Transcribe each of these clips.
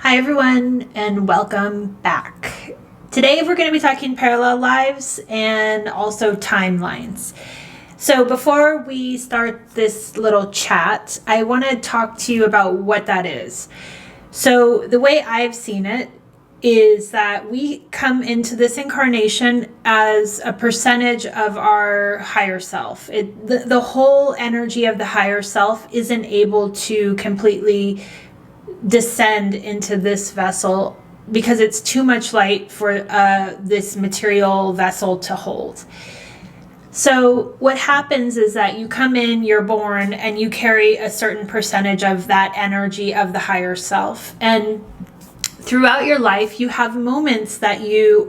Hi everyone and welcome back. Today we're going to be talking parallel lives and also timelines. So before we start this little chat, I want to talk to you about what that is. So the way I've seen it is that we come into this incarnation as a percentage of our higher self. The whole energy of the higher self isn't able to completely descend into this vessel because it's too much light for this material vessel to hold. So what happens is that you come in, you're born, and you carry a certain percentage of that energy of the higher self. And throughout your life, you have moments that you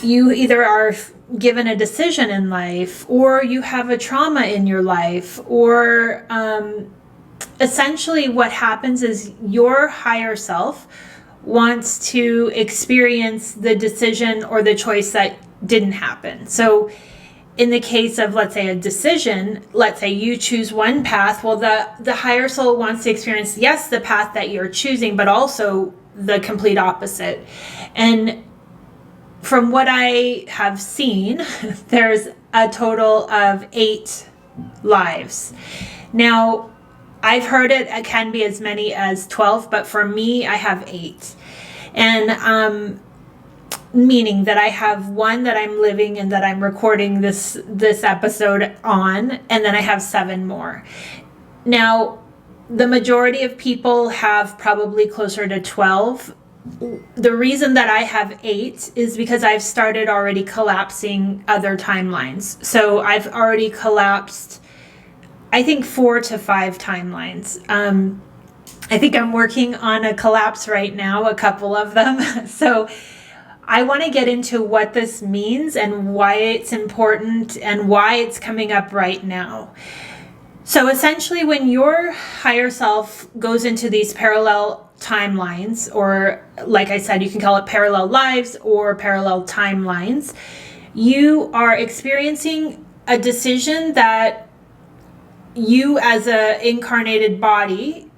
either are given a decision in life, or you have a trauma in your life, or essentially what happens is your higher self wants to experience the decision or the choice that didn't happen. So in the case of, let's say, a decision, let's say you choose one path, well, the higher soul wants to experience, yes, the path that you're choosing, but also the complete opposite. And from what I have seen, there's a total of 8 lives. Now, I've heard it can be as many as 12, but for me, I have 8. And meaning that I have one that I'm living and that I'm recording this episode on, and then I have 7 more. Now, the majority of people have probably closer to 12. The reason that I have 8 is because I've started already collapsing other timelines. So I've already collapsed, I think, 4 to 5 timelines. I think I'm working on a collapse right now, a couple of them. So I want to get into what this means and why it's important and why it's coming up right now. So essentially, when your higher self goes into these parallel timelines, or like I said, you can call it parallel lives or parallel timelines, you are experiencing a decision that you as a incarnated body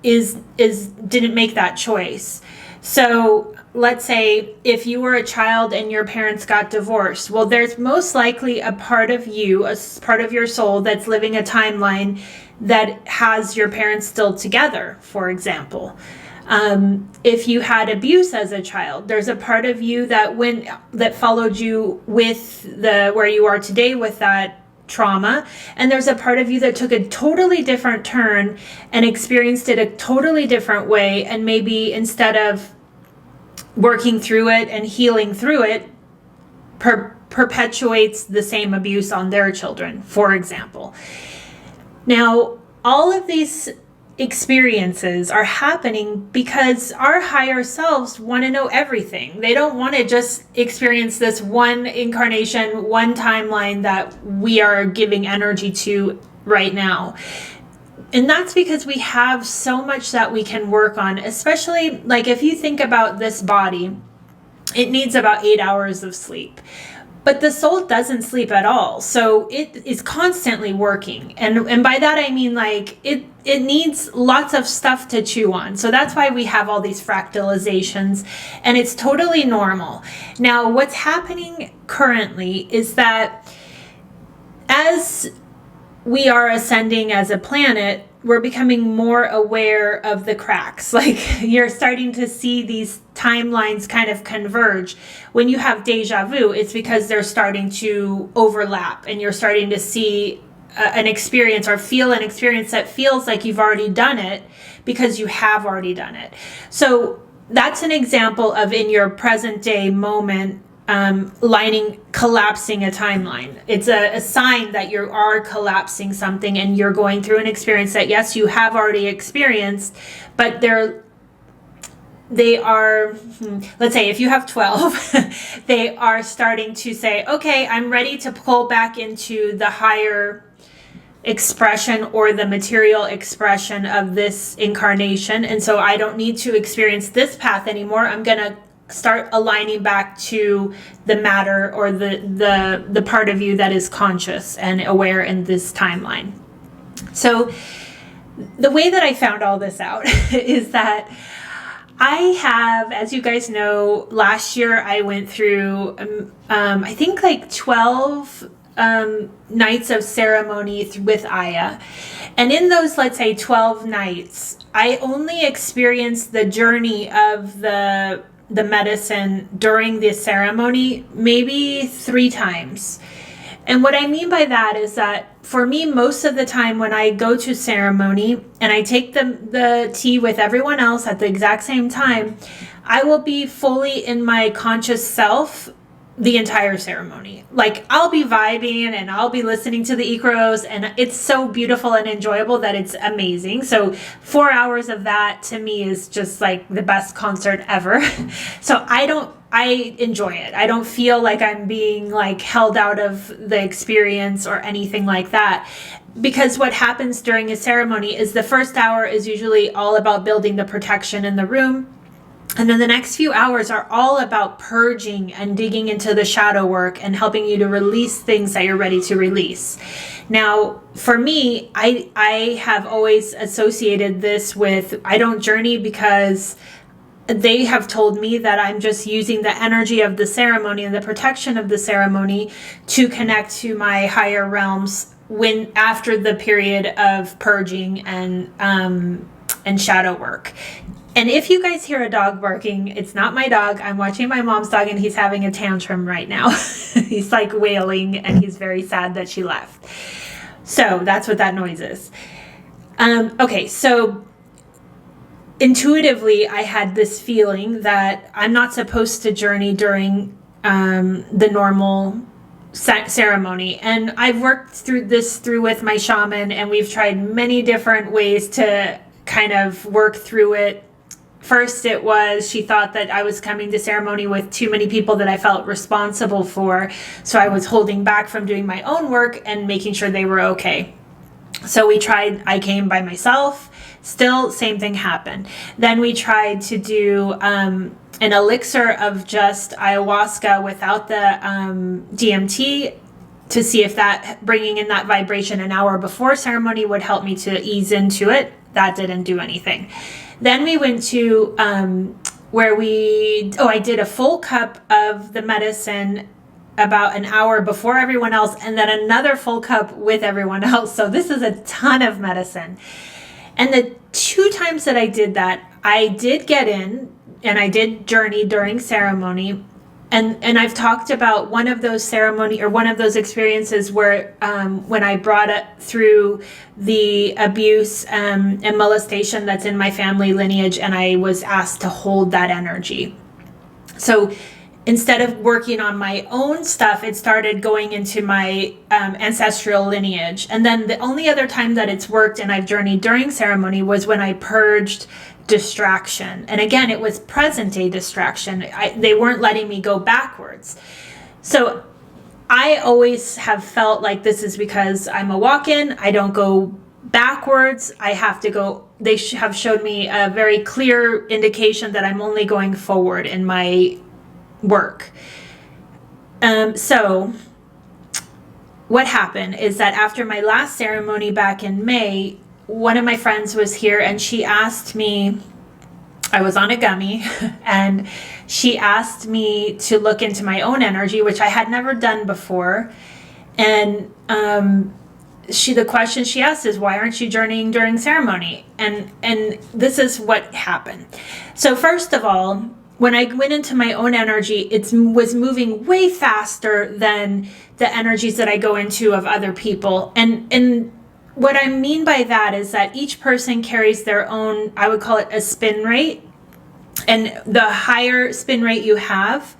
didn't make that choice. So let's say if you were a child and your parents got divorced, well, there's most likely a part of you, a part of your soul that's living a timeline that has your parents still together, for example. If you had abuse as a child, there's a part of you that followed you with where you are today with that trauma, and there's a part of you that took a totally different turn and experienced it a totally different way, and maybe instead of working through it and healing through it, perpetuates the same abuse on their children, for example. Now, all of these experiences are happening because our higher selves want to know everything. They don't want to just experience this one incarnation, one timeline that we are giving energy to right now. And that's because we have so much that we can work on, especially like if you think about this body, it needs about 8 hours of sleep. But the soul doesn't sleep at all. So it is constantly working. And by that I mean like it needs lots of stuff to chew on. So that's why we have all these fractalizations, and it's totally normal. Now, what's happening currently is that as we are ascending as a planet, we're becoming more aware of the cracks. Like you're starting to see these timelines kind of converge. When you have deja vu, it's because they're starting to overlap, and you're starting to see an experience or feel an experience that feels like you've already done it because you have already done it. So that's an example of, in your present day moment, collapsing a timeline. It's a sign that you are collapsing something, and you're going through an experience that, yes, you have already experienced, but they are, let's say if you have 12, they are starting to say, okay, I'm ready to pull back into the higher expression or the material expression of this incarnation. And so I don't need to experience this path anymore. I'm going to start aligning back to the matter or the part of you that is conscious and aware in this timeline. So the way that I found all this out is that I have, as you guys know, last year I went through, I think like 12 nights of ceremony with Aya. And in those, let's say 12 nights, I only experienced the journey of the medicine during the ceremony maybe 3 times. And what I mean by that is that for me, most of the time when I go to ceremony and I take the tea with everyone else at the exact same time, I will be fully in my conscious self the entire ceremony. Like, I'll be vibing and I'll be listening to the Ikros, and it's so beautiful and enjoyable that it's amazing. So 4 hours of that to me is just like the best concert ever. So I enjoy it. I don't feel like I'm being like held out of the experience or anything like that. Because what happens during a ceremony is the first hour is usually all about building the protection in the room. And then the next few hours are all about purging and digging into the shadow work and helping you to release things that you're ready to release. Now, for me, I have always associated this with, I don't journey because they have told me that I'm just using the energy of the ceremony and the protection of the ceremony to connect to my higher realms after the period of purging and shadow work. And if you guys hear a dog barking, it's not my dog. I'm watching my mom's dog and he's having a tantrum right now. He's like wailing and he's very sad that she left. So that's what that noise is. Okay, so intuitively, I had this feeling that I'm not supposed to journey during the normal ceremony. And I've worked through with my shaman, and we've tried many different ways to kind of work through it. First, it was she thought that I was coming to ceremony with too many people that I felt responsible for. So I was holding back from doing my own work and making sure they were okay. So I came by myself. Still, same thing happened. Then we tried to do an elixir of just ayahuasca without the DMT to see if that, bringing in that vibration an hour before ceremony would help me to ease into it. That didn't do anything. Then we went to where I did a full cup of the medicine about an hour before everyone else, and then another full cup with everyone else. So this is a ton of medicine. And the 2 times that I did that, I did get in and I did journey during ceremony. And I've talked about one of those experiences where when I brought it through the abuse and molestation that's in my family lineage, and I was asked to hold that energy. So instead of working on my own stuff, it started going into my ancestral lineage. And then the only other time that it's worked and I've journeyed during ceremony was when I purged distraction. And again, it was present day distraction. They weren't letting me go backwards. So I always have felt like this is because I'm a walk-in. I don't go backwards. I have to go. They have showed me a very clear indication that I'm only going forward in my work. So what happened is that after my last ceremony back in May, one of my friends was here and she asked me, I was on a gummy, and she asked me to look into my own energy, which I had never done before. And the question she asked is, why aren't you journeying during ceremony? And this is what happened. So first of all, when I went into my own energy, it was moving way faster than the energies that I go into of other people. And what I mean by that is that each person carries their own, I would call it a spin rate. And the higher spin rate you have,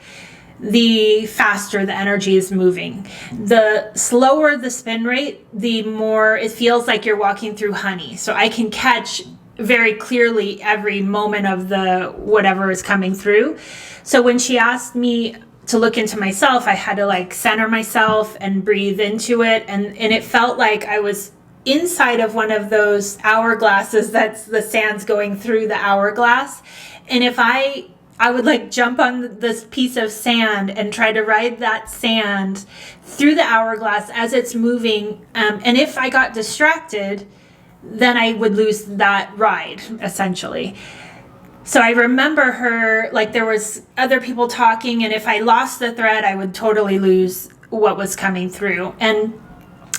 the faster the energy is moving. The slower the spin rate, the more it feels like you're walking through honey. So I can catch very clearly every moment of the whatever is coming through. So when she asked me to look into myself, I had to like center myself and breathe into it. And it felt like I was inside of one of those hourglasses that's the sand's going through the hourglass. And if I would like jump on this piece of sand and try to ride that sand through the hourglass as it's moving. And if I got distracted, then I would lose that ride, essentially. So I remember her, like there was other people talking, and if I lost the thread, I would totally lose what was coming through. And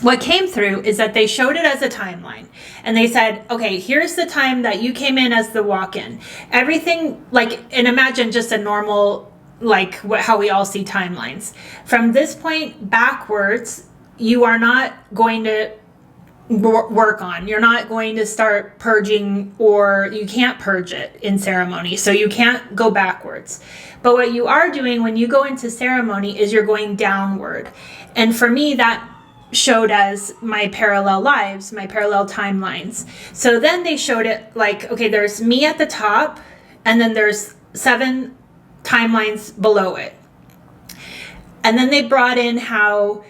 what came through is that they showed it as a timeline, and they said, okay, here's the time that you came in as the walk-in. Everything, like, and imagine just a normal, like how we all see timelines. From this point backwards, you are not going to work on. You're not going to start purging, or you can't purge it in ceremony. So you can't go backwards. But what you are doing when you go into ceremony is you're going downward. And for me, that showed as my parallel lives, my parallel timelines. So then they showed it like, okay, there's me at the top, and then there's 7 timelines below it. And then they brought in how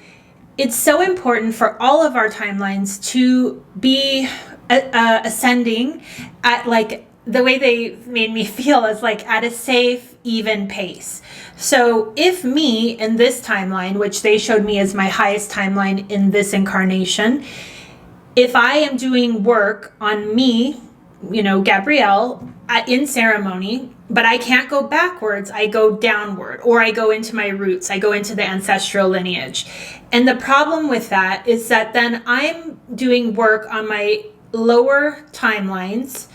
it's so important for all of our timelines to be ascending at, like, the way they made me feel is like at a safe, even pace. So if me in this timeline, which they showed me as my highest timeline in this incarnation, if I am doing work on me, you know, Gabrielle, in ceremony, but I can't go backwards, I go downward, or I go into my roots, I go into the ancestral lineage. And the problem with that is that then I'm doing work on my lower timelines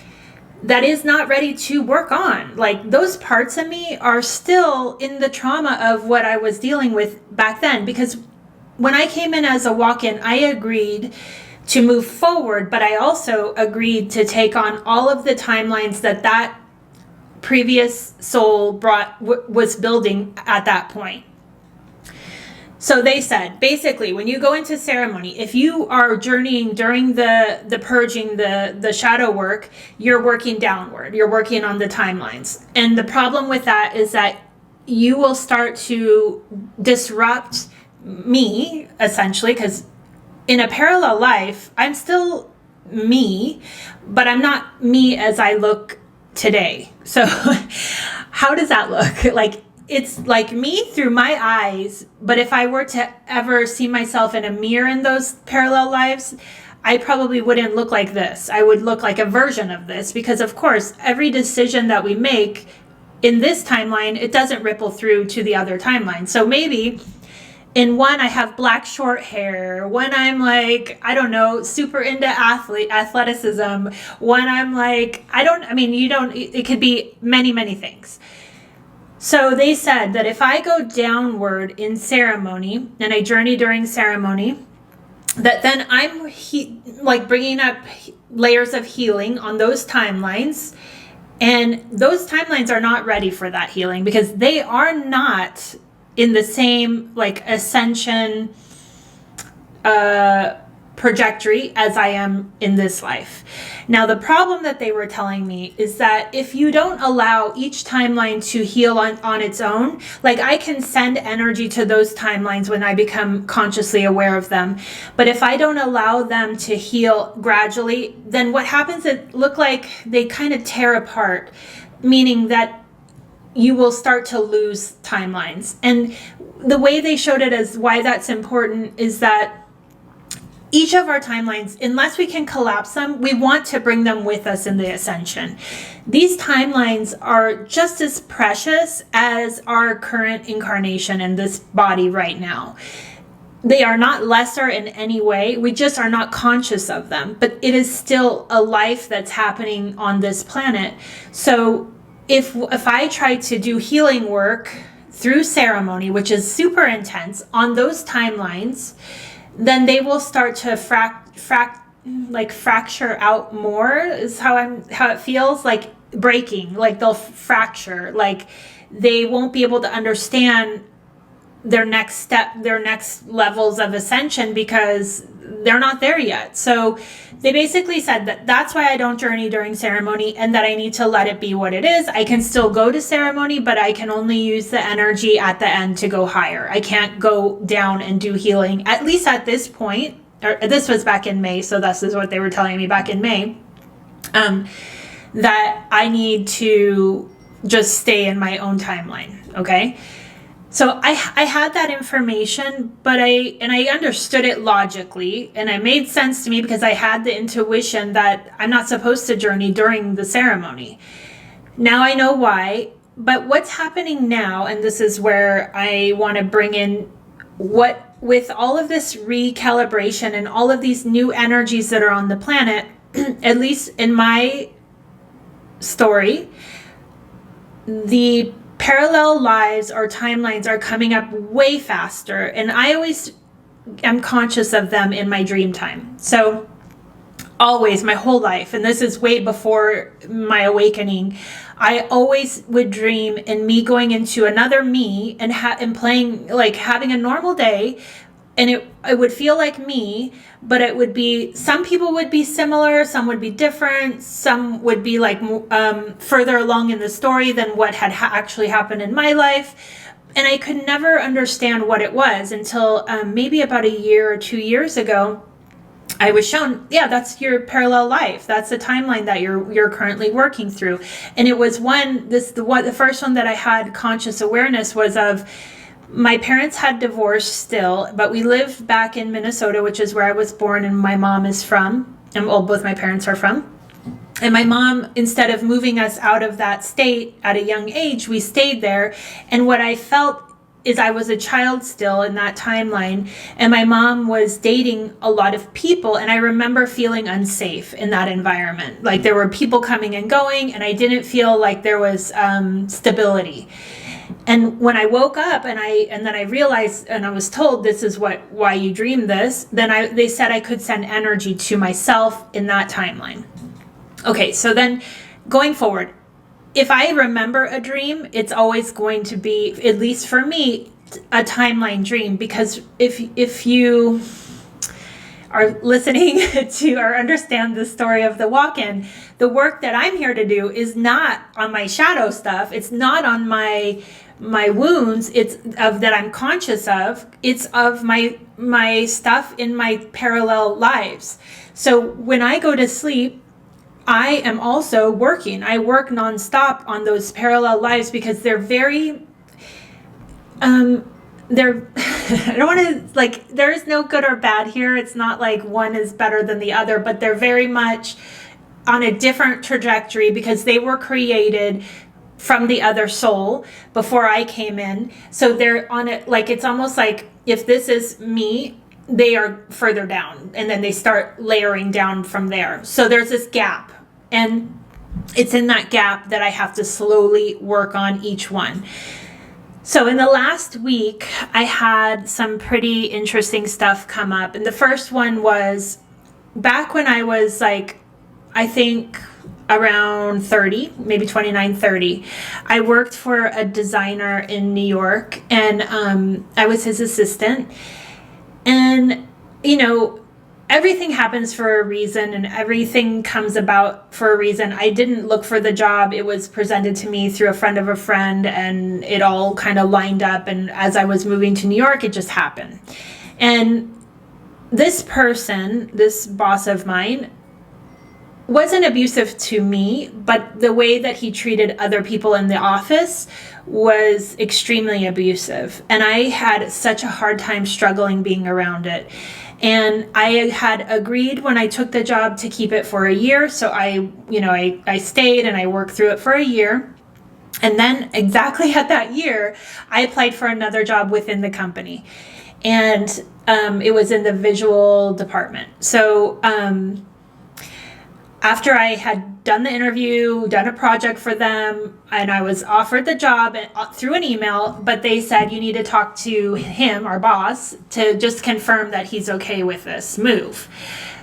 that is not ready to work on. Like, those parts of me are still in the trauma of what I was dealing with back then. Because when I came in as a walk-in, I agreed to move forward, but I also agreed to take on all of the timelines that previous soul was building at that point. So they said, basically, when you go into ceremony, if you are journeying during the purging, the shadow work, you're working downward. You're working on the timelines. And the problem with that is that you will start to disrupt me, essentially, because in a parallel life, I'm still me, but I'm not me as I look today. So how does that look? Like, it's like me through my eyes, but if I were to ever see myself in a mirror in those parallel lives, I probably wouldn't look like this. I would look like a version of this, because of course, every decision that we make in this timeline, it doesn't ripple through to the other timeline. So maybe in one, I have black short hair. One, I'm like, I don't know, super into athleticism. One, I'm like, it could be many, many things. So they said that if I go downward in ceremony and I journey during ceremony, that then I'm like bringing up layers of healing on those timelines. And those timelines are not ready for that healing, because they are not in the same like ascension trajectory as I am in this life. Now, the problem that they were telling me is that if you don't allow each timeline to heal on its own, like I can send energy to those timelines when I become consciously aware of them. But if I don't allow them to heal gradually, then what happens, it look like they kind of tear apart, meaning that you will start to lose timelines. And the way they showed it as why that's important is that each of our timelines, unless we can collapse them, we want to bring them with us in the ascension. These timelines are just as precious as our current incarnation in this body right now. They are not lesser in any way. We just are not conscious of them. But it is still a life that's happening on this planet. So if I try to do healing work through ceremony, which is super intense, on those timelines, then they will start to fracture out more, is how it feels, like breaking, like they'll fracture, like they won't be able to understand their next step, their next levels of ascension, because they're not there yet. So they basically said that that's why I don't journey during ceremony, and that I need to let it be what it is. I can still go to ceremony, but I can only use the energy at the end to go higher. I can't go down and do healing, at least at this point. Or this was back in May, so this is what they were telling me back in May, that I need to just stay in my own timeline, okay? So I had that information, but I understood it logically, and it made sense to me because I had the intuition that I'm not supposed to journey during the ceremony. Now I know why, but what's happening now, and this is where I want to bring in what, with all of this recalibration and all of these new energies that are on the planet, at least in my story, the parallel lives or timelines are coming up way faster, and I always am conscious of them in my dream time. So always, my whole life, and this is way before my awakening, I always would dream in me going into another me and playing, like having a normal day, and it would feel like me, but it would be, some people would be similar, some would be different, some would be like further along in the story than what had actually happened in my life. And I could never understand what it was until maybe about a year or 2 years ago. I was shown, yeah, that's your parallel life. That's the timeline that you're currently working through. And it was the first one that I had conscious awareness was of. My parents had divorced still, but we lived back in Minnesota, which is where I was born and my mom is from, and well, both my parents are from. And my mom, instead of moving us out of that state at a young age, we stayed there. And what I felt is I was a child still in that timeline, and my mom was dating a lot of people, and I remember feeling unsafe in that environment. Like there were people coming and going, and I didn't feel like there was stability. And when I woke up and then I realized, and I was told this is why you dreamed this, then they said I could send energy to myself in that timeline. Okay, so then going forward, if I remember a dream, it's always going to be, at least for me, a timeline dream, because if you are listening to or understand the story of the walk-in, the work that I'm here to do is not on my shadow stuff. It's not on my wounds. It's of that I'm conscious of. It's of my stuff in my parallel lives. So when I go to sleep, I am also working. I work nonstop on those parallel lives because they're very I don't want to, like, there is no good or bad here. It's not like one is better than the other, but they're very much on a different trajectory because they were created from the other soul before I came in. So they're on it, like, it's almost like if this is me, they are further down, and then they start layering down from there. So there's this gap, and it's in that gap that I have to slowly work on each one. So in the last week, I had some pretty interesting stuff come up. And the first one was back when I was like, I think around 30, maybe 29, 30. I worked for a designer in New York, and I was his assistant. And, you know, everything happens for a reason, and everything comes about for a reason. I didn't look for the job. It was presented to me through a friend of a friend, and it all kind of lined up. And as I was moving to New York, it just happened. And this person, this boss of mine, wasn't abusive to me, but the way that he treated other people in the office was extremely abusive. And I had such a hard time struggling being around it. And I had agreed when I took the job to keep it for a year. So I stayed and I worked through it for a year. And then exactly at that year, I applied for another job within the company. And it was in the visual department. So after I had done the interview, done a project for them, and I was offered the job through an email, but they said you need to talk to him, our boss, to just confirm that he's okay with this move.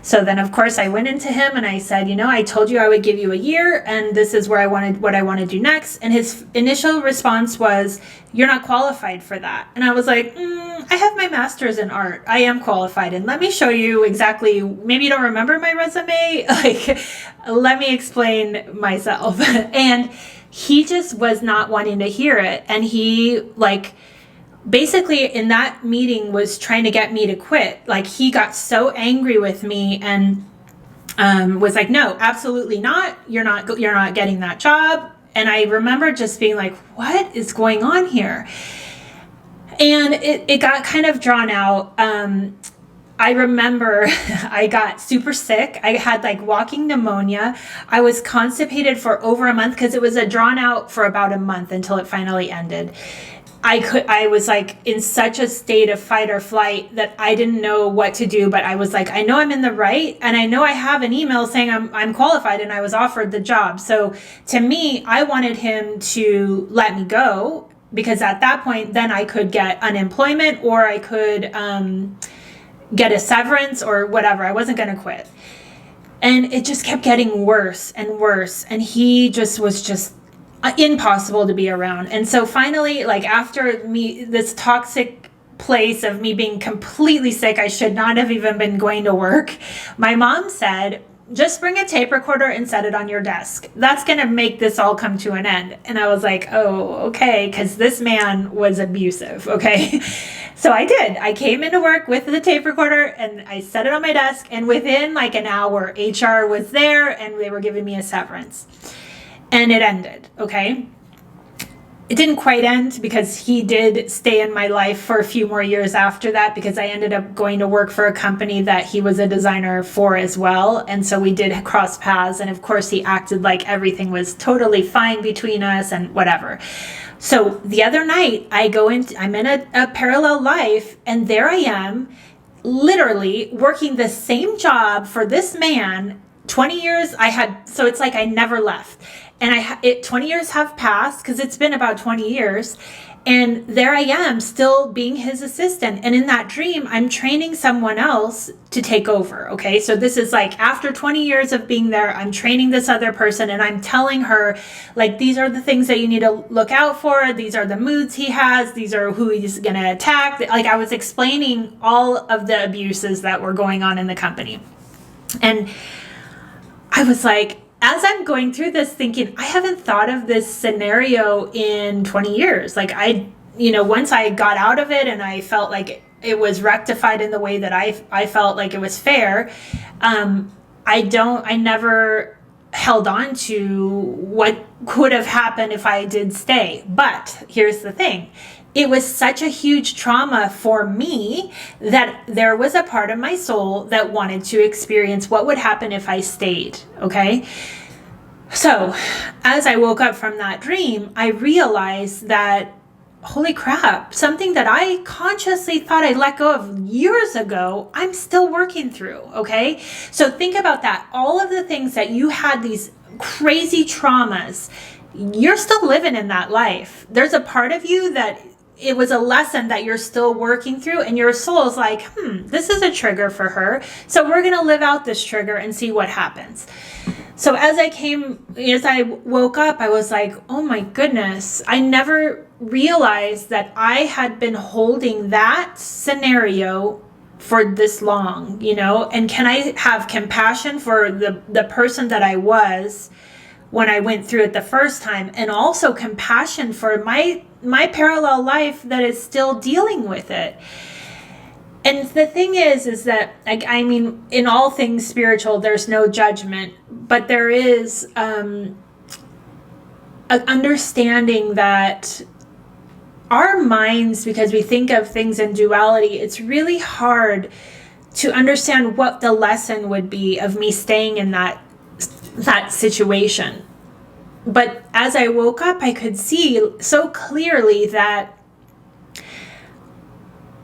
So then, of course, I went into him and I said, I told you I would give you a year, and this is what I want to do next. And his initial response was, you're not qualified for that. And I was like, I have my master's in art. I am qualified. And let me show you exactly, maybe you don't remember my resume. Like, let me explain myself. And he just was not wanting to hear it. And he, basically in that meeting was trying to get me to quit. Like, he got so angry with me and was like, no, absolutely not. You're not getting that job. And I remember just being like, what is going on here? And it got kind of drawn out. I remember I got super sick. I had like walking pneumonia. I was constipated for over a month because it was drawn out for about a month until it finally ended. I was like in such a state of fight or flight that I didn't know what to do, but I was like, I know I'm in the right, and I know I have an email saying I'm qualified and I was offered the job. So to me, I wanted him to let me go, because at that point, then I could get unemployment, or I could get a severance or whatever. I wasn't going to quit. And it just kept getting worse and worse. And he just was just impossible to be around. And so finally, like after me, this toxic place of me being completely sick, I should not have even been going to work. My mom said, just bring a tape recorder and set it on your desk. That's going to make this all come to an end. And I was like, oh, okay, because this man was abusive, okay? So I did. I came into work with the tape recorder and I set it on my desk. And within like an hour, HR was there and they were giving me a severance. And it ended, okay? It didn't quite end because he did stay in my life for a few more years after that, because I ended up going to work for a company that he was a designer for as well. And so we did cross paths. And of course, he acted like everything was totally fine between us and whatever. So the other night, I'm in a parallel life, and there I am, literally working the same job for this man. 20 years so it's like I never left. And 20 years have passed, because it's been about 20 years. And there I am still being his assistant. And in that dream, I'm training someone else to take over. Okay. So this is like after 20 years of being there, I'm training this other person, and I'm telling her, like, these are the things that you need to look out for. These are the moods he has. These are who he's going to attack. Like, I was explaining all of the abuses that were going on in the company. And I was like, as I'm going through this, thinking, I haven't thought of this scenario in 20 years. Like once I got out of it and I felt like it was rectified in the way that I felt like it was fair, I never held on to what could have happened if I did stay. But here's the thing. It was such a huge trauma for me that there was a part of my soul that wanted to experience what would happen if I stayed, okay? So as I woke up from that dream, I realized that, holy crap, something that I consciously thought I let go of years ago, I'm still working through, okay? So think about that. All of the things that you had, these crazy traumas, you're still living in that life. There's a part of you that it was a lesson that you're still working through, and your soul is like, this is a trigger for her. So we're going to live out this trigger and see what happens. So as I woke up, I was like, oh my goodness, I never realized that I had been holding that scenario for this long, and can I have compassion for the person that I was when I went through it the first time, and also compassion for my parallel life that is still dealing with it. And the thing is that, I mean, in all things spiritual, there's no judgment, but there is an understanding that our minds, because we think of things in duality, it's really hard to understand what the lesson would be of me staying in that situation. But as I woke up, I could see so clearly that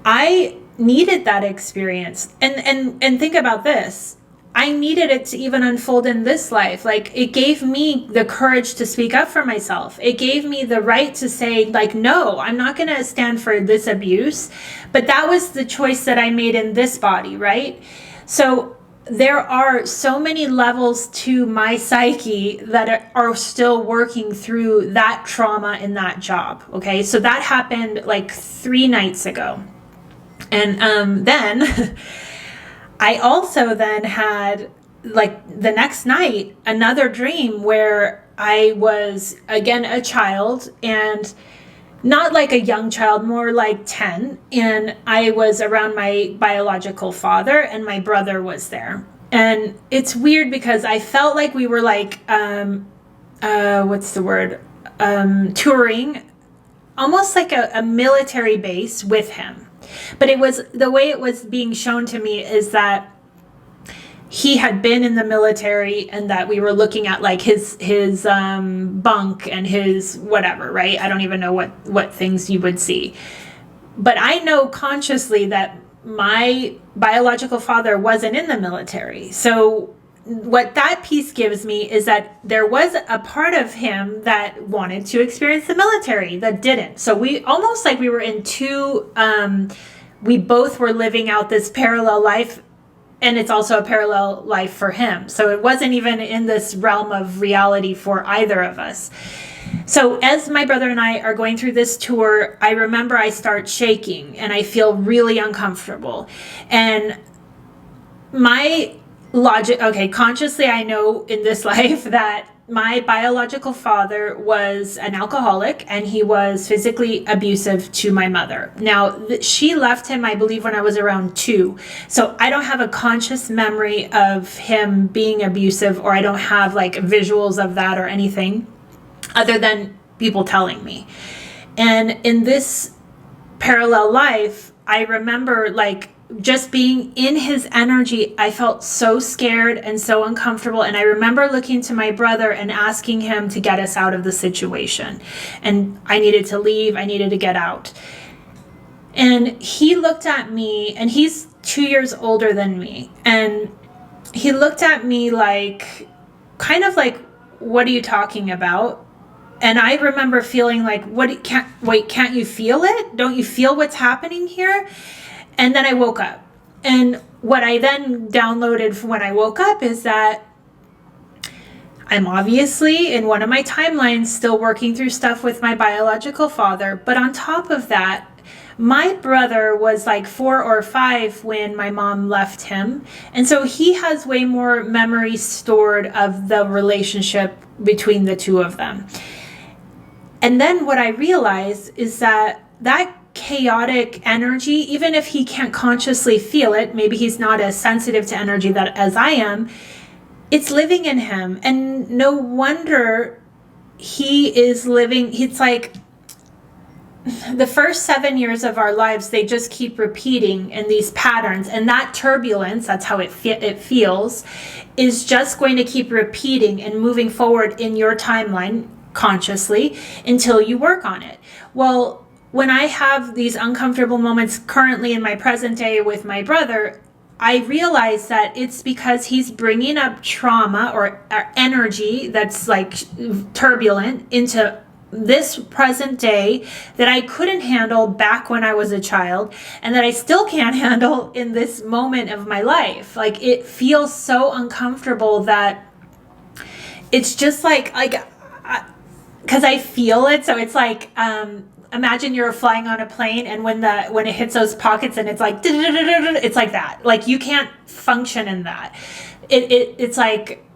I needed that experience. And think about this. I needed it to even unfold in this life. Like, it gave me the courage to speak up for myself. It gave me the right to say, like, no, I'm not going to stand for this abuse. But that was the choice that I made in this body, right? So there are so many levels to my psyche that are still working through that trauma in that job. Okay. So that happened like 3 nights ago. And then I also then had, like, the next night, another dream where I was again a child, and not like a young child, more like 10. And I was around my biological father, and my brother was there. And it's weird because I felt like we were like, touring almost like a military base with him. But it was, the way it was being shown to me is that he had been in the military, and that we were looking at like his bunk and his whatever, right? I don't even know what things you would see. But I know consciously that my biological father wasn't in the military. So what that piece gives me is that there was a part of him that wanted to experience the military that didn't. So we almost like we were in two, we both were living out this parallel life, and it's also a parallel life for him. So it wasn't even in this realm of reality for either of us. So as my brother and I are going through this tour, I remember I start shaking and I feel really uncomfortable. And my logic, okay, consciously I know in this life that my biological father was an alcoholic, and he was physically abusive to my mother. Now, she left him, I believe, when I was around 2. So I don't have a conscious memory of him being abusive, or I don't have like visuals of that or anything other than people telling me. And in this parallel life, I remember like just being in his energy. I felt so scared and so uncomfortable. And I remember looking to my brother and asking him to get us out of the situation. And I needed to leave. I needed to get out. And he looked at me, and he's 2 years older than me. And he looked at me like, kind of like, what are you talking about? And I remember feeling like, can't you feel it? Don't you feel what's happening here? And then I woke up. And what I then downloaded when I woke up is that I'm obviously in one of my timelines still working through stuff with my biological father. But on top of that, my brother was like 4 or 5 when my mom left him. And so he has way more memory stored of the relationship between the two of them. And then what I realized is that chaotic energy, even if he can't consciously feel it, maybe he's not as sensitive to energy as I am, it's living in him. And no wonder he is living, it's like the first 7 years of our lives, they just keep repeating in these patterns. And that turbulence, that's how it feels, is just going to keep repeating and moving forward in your timeline consciously until you work on it. Well, when I have these uncomfortable moments currently in my present day with my brother, I realize that it's because he's bringing up trauma or energy that's like turbulent into this present day that I couldn't handle back when I was a child, and that I still can't handle in this moment of my life. Like, it feels so uncomfortable that it's just like because I feel it. So it's like, imagine you're flying on a plane, and when it hits those pockets and it's like, it's like that. Like, you can't function in that. It's like,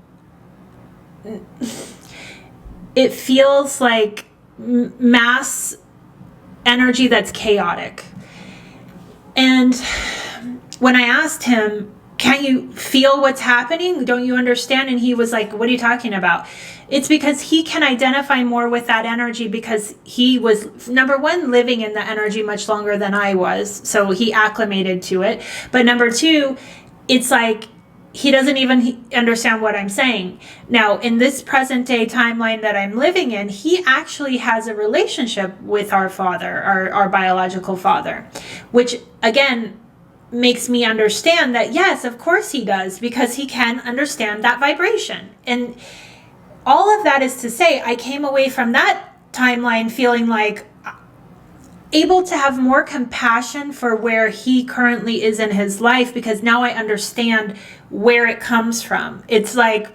it feels like mass energy that's chaotic. And when I asked him, can't you feel what's happening? Don't you understand? And he was like, what are you talking about? It's because he can identify more with that energy, because he was, number one, living in the energy much longer than I was. So he acclimated to it. But number two, it's like he doesn't even understand what I'm saying. Now, in this present day timeline that I'm living in, he actually has a relationship with our father, our biological father, which again makes me understand that, yes, of course he does, because he can understand that vibration. And all of that is to say, I came away from that timeline feeling like able to have more compassion for where he currently is in his life, because now I understand where it comes from. It's like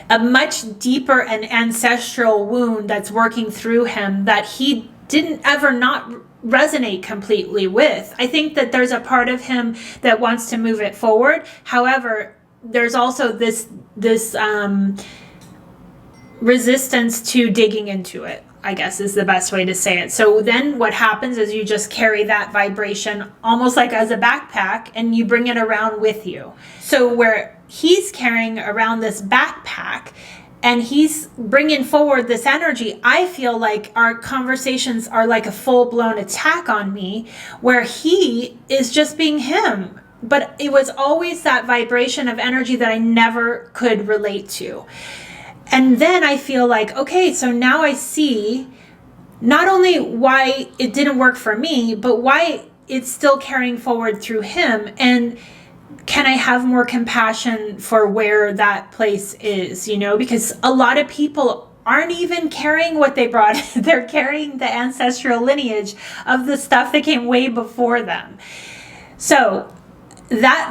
a much deeper and ancestral wound that's working through him that he didn't ever not resonate completely with. I think that there's a part of him that wants to move it forward. However, there's also this resistance to digging into it, I guess is the best way to say it. So then what happens is you just carry that vibration almost like as a backpack, and you bring it around with you. So where he's carrying around this backpack, and he's bringing forward this energy, I feel like our conversations are like a full-blown attack on me, where he is just being him. But it was always that vibration of energy that I never could relate to. And then I feel like, okay, so now I see not only why it didn't work for me, but why it's still carrying forward through him. And can I have more compassion for where that place is, because a lot of people aren't even carrying what they brought. They're carrying the ancestral lineage of the stuff that came way before them. So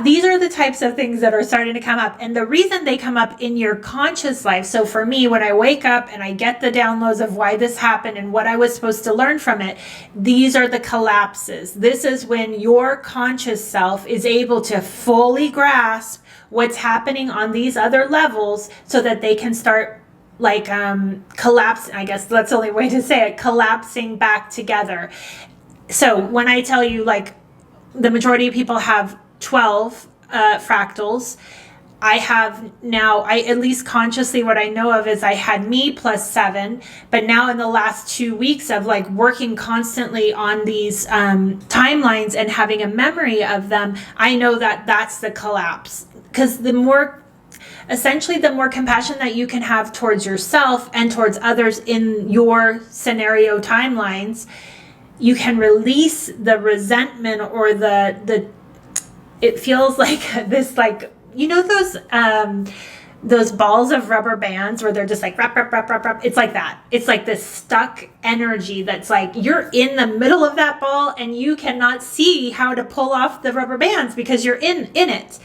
these are the types of things that are starting to come up. And the reason they come up in your conscious life, so for me, when I wake up and I get the downloads of why this happened and what I was supposed to learn from it, these are the collapses. This is when your conscious self is able to fully grasp what's happening on these other levels, so that they can start collapsing. I guess that's the only way to say it, collapsing back together. So when I tell you, the majority of people have 12 fractals. I have now, at least consciously, what I know of is I had me plus 7, but now in the last 2 weeks of working constantly on these timelines and having a memory of them, I know that that's the collapse. Because the more compassion that you can have towards yourself and towards others in your scenario timelines, you can release the resentment or it feels like this, those balls of rubber bands where they're just wrap, wrap, wrap, wrap, wrap. It's like that. It's like this stuck energy that's you're in the middle of that ball and you cannot see how to pull off the rubber bands because you're in it.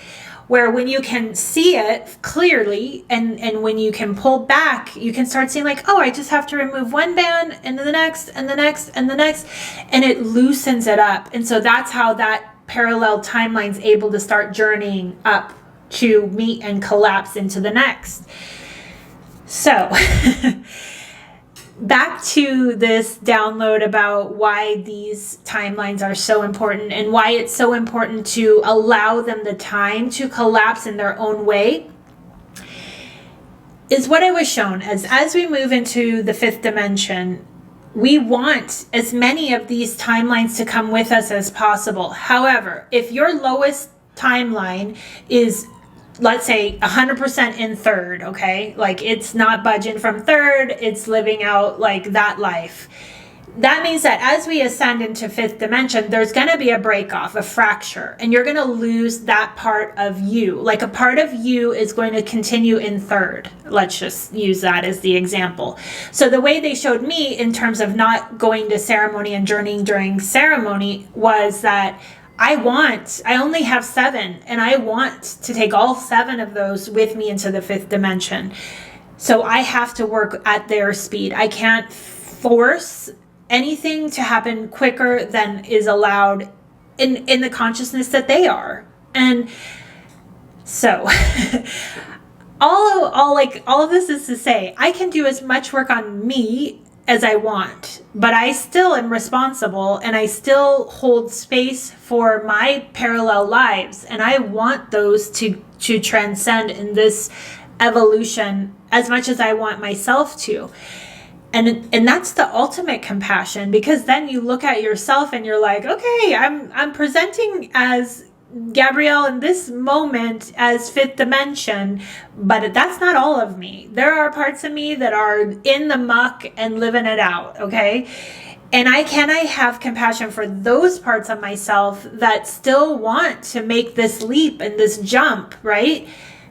Where when you can see it clearly and when you can pull back, you can start seeing I just have to remove one band and then the next and the next and the next, and it loosens it up. And so that's how that parallel timeline's able to start journeying up to meet and collapse into the next. So back to this download about why these timelines are so important and why it's so important to allow them the time to collapse in their own way, is what I was shown as we move into the 5th dimension. We want as many of these timelines to come with us as possible. However, if your lowest timeline is, let's say, 100% in 3rd, okay? It's not budging from 3rd, it's living out that life. That means that as we ascend into 5th dimension, there's going to be a break off, a fracture, and you're going to lose that part of you. A part of you is going to continue in 3rd. Let's just use that as the example. So the way they showed me in terms of not going to ceremony and journeying during ceremony was that I only have 7, and I want to take all 7 of those with me into the 5th dimension. So I have to work at their speed. I can't force anything to happen quicker than is allowed in the consciousness that they are. And so all of this is to say, I can do as much work on me as I want, but I still am responsible and I still hold space for my parallel lives, and I want those to transcend in this evolution as much as I want myself to. And that's the ultimate compassion, because then you look at yourself and you're like, okay, I'm presenting as Gabrielle in this moment as 5th dimension, but that's not all of me. There are parts of me that are in the muck and living it out, okay? And I have compassion for those parts of myself that still want to make this leap and this jump, right?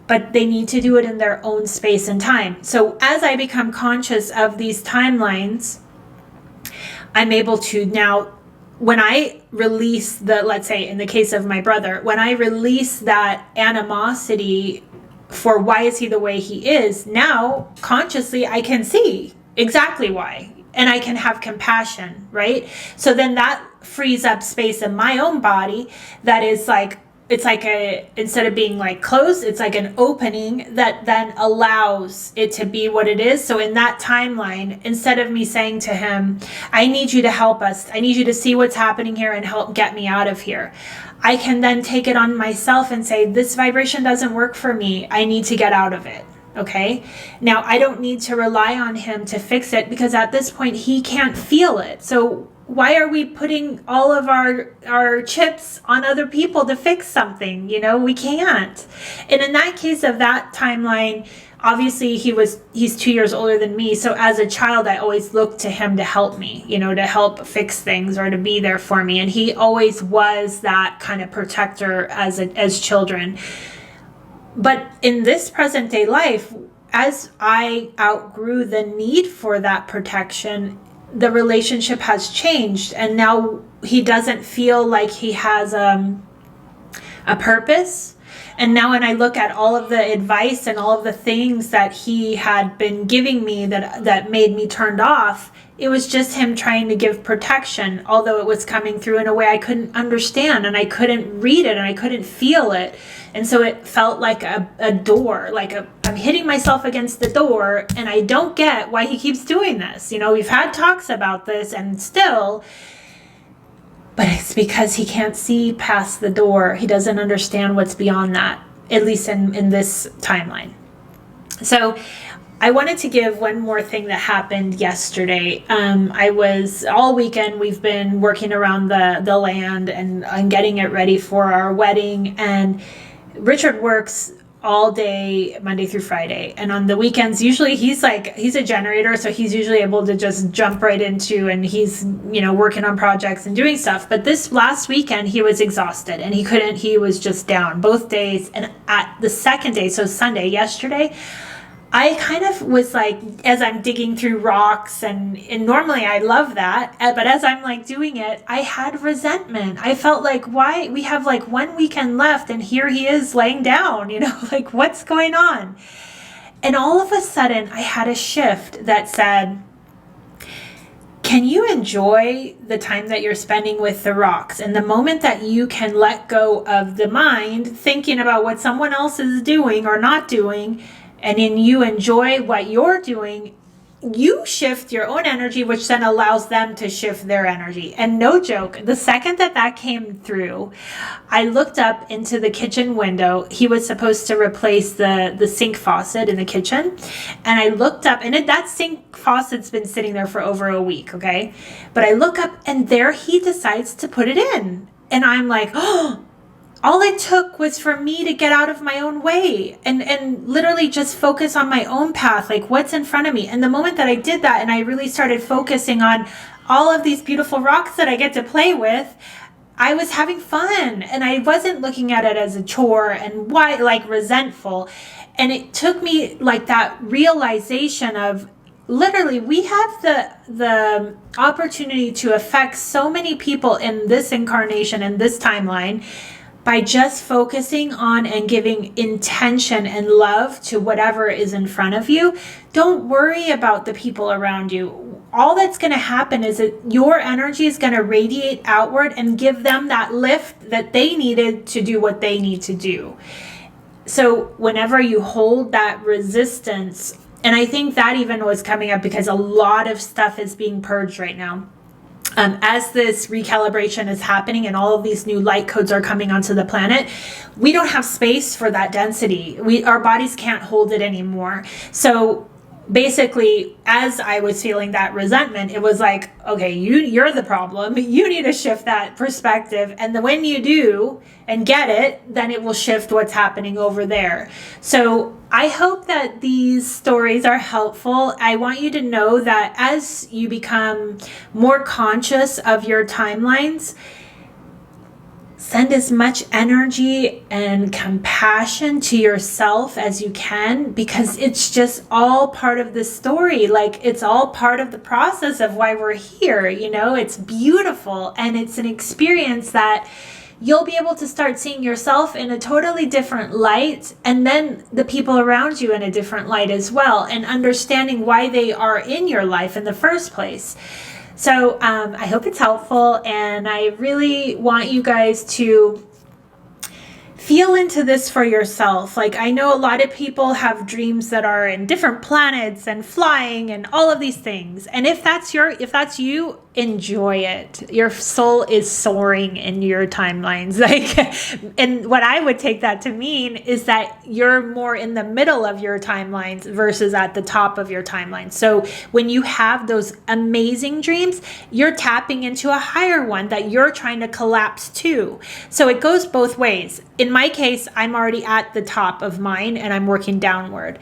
But they need to do it in their own space and time. So as I become conscious of these timelines, I'm able to now, when I release let's say in the case of my brother, when I release that animosity for why is he the way he is, now consciously I can see exactly why. And I can have compassion, right? So then that frees up space in my own body that is instead of being closed, it's like an opening that then allows it to be what it is. So in that timeline, instead of me saying to him, I need you to help us, I need you to see what's happening here and help get me out of here, I can then take it on myself and say, this vibration doesn't work for me, I need to get out of it. Okay. Now I don't need to rely on him to fix it, because at this point he can't feel it. So why are we putting all of our chips on other people to fix something? We can't. And in that case of that timeline, obviously he's 2 years older than me. So as a child, I always looked to him to help me, to help fix things or to be there for me. And he always was that kind of protector as children. But in this present day life, as I outgrew the need for that protection, the relationship has changed. And now he doesn't feel like he has a purpose. And now when I look at all of the advice and all of the things that he had been giving me that made me turned off, it was just him trying to give protection, although it was coming through in a way I couldn't understand, and I couldn't read it, and I couldn't feel it. And so it felt like a door, I'm hitting myself against the door, and I don't get why he keeps doing this. We've had talks about this, and still, but it's because he can't see past the door. He doesn't understand what's beyond that, at least in this timeline. So I wanted to give one more thing that happened yesterday. I was all weekend, we've been working around the land and getting it ready for our wedding. And Richard works all day, Monday through Friday. And on the weekends, usually he's a generator. So he's usually able to just jump right into, and he's, working on projects and doing stuff. But this last weekend, he was exhausted and he was just down both days. And at the second day, so Sunday, yesterday, I kind of was like, as I'm digging through rocks, and normally I love that, but as I'm doing it, I had resentment. I felt like, why? We have 1 weekend left and here he is laying down, what's going on? And all of a sudden I had a shift that said, can you enjoy the time that you're spending with the rocks? And the moment that you can let go of the mind thinking about what someone else is doing or not doing, and then you enjoy what you're doing, you shift your own energy, which then allows them to shift their energy. And no joke, the second that came through, I looked up into the kitchen window. He was supposed to replace the sink faucet in the kitchen. And I looked up, and that sink faucet's been sitting there for over a week, okay? But I look up, and there he decides to put it in. And I'm like, oh, all it took was for me to get out of my own way and literally just focus on my own path, what's in front of me. And the moment that I did that, and I really started focusing on all of these beautiful rocks that I get to play with, I was having fun, and I wasn't looking at it as a chore and resentful. And it took me that realization of, literally, we have the opportunity to affect so many people in this incarnation and this timeline by just focusing on and giving intention and love to whatever is in front of you. Don't worry about the people around you. All that's going to happen is that your energy is going to radiate outward and give them that lift that they needed to do what they need to do. So whenever you hold that resistance, and I think that even was coming up because a lot of stuff is being purged right now. As this recalibration is happening and all of these new light codes are coming onto the planet, we don't have space for that density. Our bodies can't hold it anymore. So basically, as I was feeling that resentment, it was like, okay, you're the problem. You need to shift that perspective. And then when you do and get it, then it will shift what's happening over there. So I hope that these stories are helpful. I want you to know that as you become more conscious of your timelines, send as much energy and compassion to yourself as you can, because it's just all part of the story. It's all part of the process of why we're here. It's beautiful, and it's an experience that you'll be able to start seeing yourself in a totally different light, and then the people around you in a different light as well, and understanding why they are in your life in the first place. So I hope it's helpful, and I really want you guys to feel into this for yourself. Like, I know a lot of people have dreams that are in different planets and flying and all of these things. And if that's you, enjoy it. Your soul is soaring in your timelines. Like, and what I would take that to mean is that you're more in the middle of your timelines versus at the top of your timeline. So when you have those amazing dreams, you're tapping into a higher one that you're trying to collapse to. So it goes both ways. In my case, I'm already at the top of mine and I'm working downward.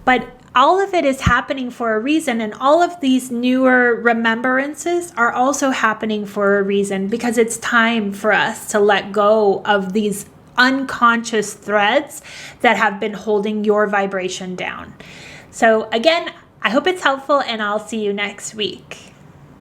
But all of it is happening for a reason, and all of these newer remembrances are also happening for a reason, because it's time for us to let go of these unconscious threads that have been holding your vibration down. So again, I hope it's helpful, and I'll see you next week.